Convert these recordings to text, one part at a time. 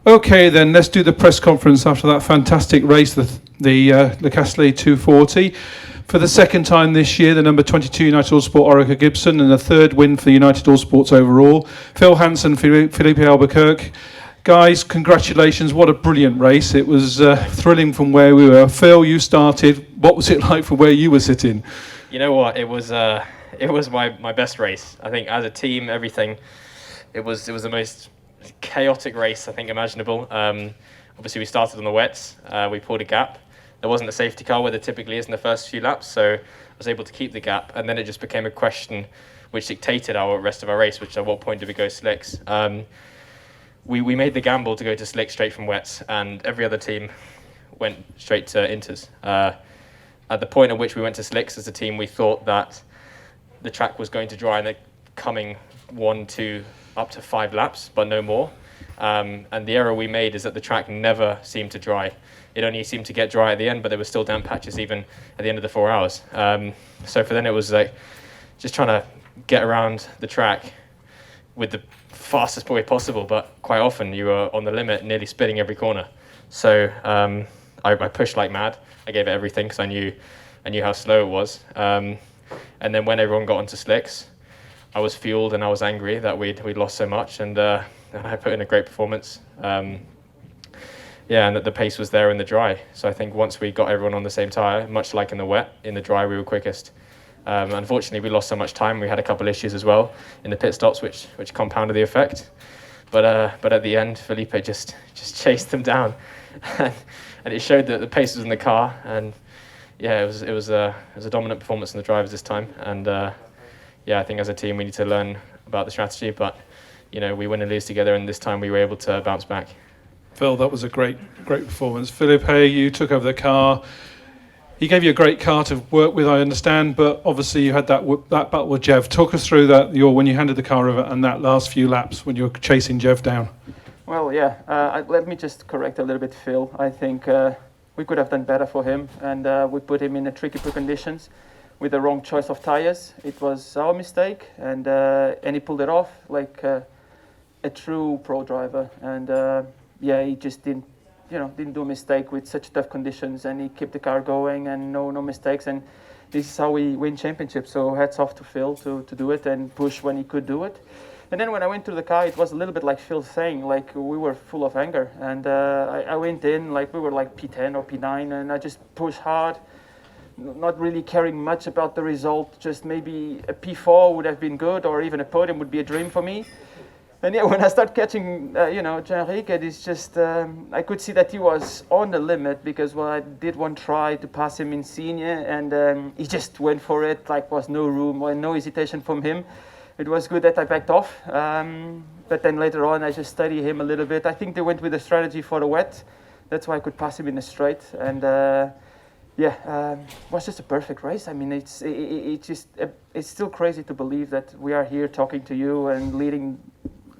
Okay, then let's do the press conference after that fantastic race, the Castellet 240. For the second time this year, the number 22 United Autosport Orica Gibson, and the third win for United Autosports overall. Phil Hansen, Felipe Albuquerque. Guys, congratulations, what a brilliant race. It was thrilling from where we were. Phil, you started. What was it like from where you were sitting? You know what, it was my best race. I think as a team, everything, it was the most chaotic race I think imaginable. Obviously we started on the wets, we pulled a gap. There wasn't a safety car where there typically is in the first few laps, so I was able to keep the gap, and then it just became a question which dictated our rest of our race, which at what point do we go slicks. We made the gamble to go to slick straight from wets, and every other team went straight to inters. At the point at which we went to slicks as a team, we thought that the track was going to dry in the coming 1, 2, up to 5 laps, but no more. And the error we made is that the track never seemed to dry. It only seemed to get dry at the end, but there were still damp patches even at the end of the 4 hours. So for then it was like just trying to get around the track with the fastest way possible, but quite often you were on the limit, nearly spinning every corner. So I pushed like mad. I gave it everything because I knew how slow it was. And then when everyone got onto slicks, I was fueled and I was angry that we'd lost so much, and I put in a great performance. And that the pace was there in the dry. So I think once we got everyone on the same tyre, much like in the wet, in the dry we were quickest. Unfortunately, we lost so much time. We had a couple issues as well in the pit stops, which compounded the effect. But at the end, Felipe just chased them down, and it showed that the pace was in the car. And yeah, it was a dominant performance from the drivers this time. And I think as a team we need to learn about the strategy. But we win and lose together, and this time we were able to bounce back. Phil, that was a great performance. Felipe, you took over the car. He gave you a great car to work with, I understand, but obviously you had that battle with Jeff. Talk us through that, when you handed the car over and that last few laps when you were chasing Jeff down. Well, let me just correct a little bit, Phil. I think we could have done better for him, and we put him in tricky conditions with the wrong choice of tires. It was our mistake, and he pulled it off like a true pro driver. And he just didn't do a mistake with such tough conditions, and he kept the car going and no mistakes. And this is how we win championships. So hats off to Phil to do it and push when he could do it. And then when I went to the car, it was a little bit like Phil saying, like we were full of anger. And I went in like we were like P10 or P9, and I just pushed hard, not really caring much about the result. Just maybe a P4 would have been good, or even a podium would be a dream for me. And when I start catching, Jean-Ric, it's just, I could see that he was on the limit, because I did one try to pass him in senior, and he just went for it, like was no room or no hesitation from him. It was good that I backed off, but then later on I just studied him a little bit. I think they went with a strategy for the wet. That's why I could pass him in the straight, and it was just a perfect race. I mean, it's still crazy to believe that we are here talking to you and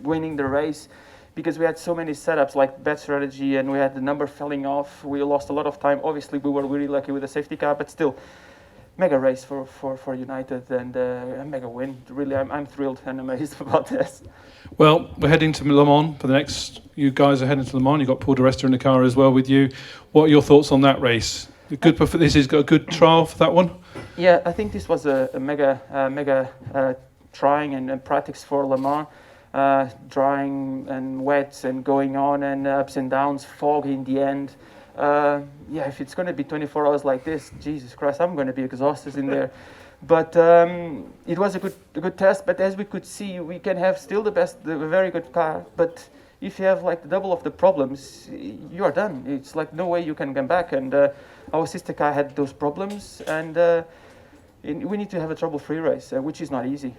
winning the race, because we had so many setups like bad strategy, and we had the number falling off. We lost a lot of time. Obviously we were really lucky with the safety car, but still mega race for United, and a mega win. Really, I'm thrilled and amazed about this. Well, we're heading to Le Mans for the next. You guys are heading to Le Mans. You've got Paul di Resta in the car as well with you. What are your thoughts on that race? This has got a good trial for that one. Yeah, I think this was a mega trying and practice for Le Mans. Drying and wet and going on and ups and downs, foggy in the end. If it's going to be 24 hours like this, Jesus Christ, I'm going to be exhausted in there. But it was a good test. But as we could see, we can have still the very good car. But if you have like the double of the problems, you are done. It's like no way you can come back. And our sister car had those problems, and we need to have a trouble-free race, which is not easy.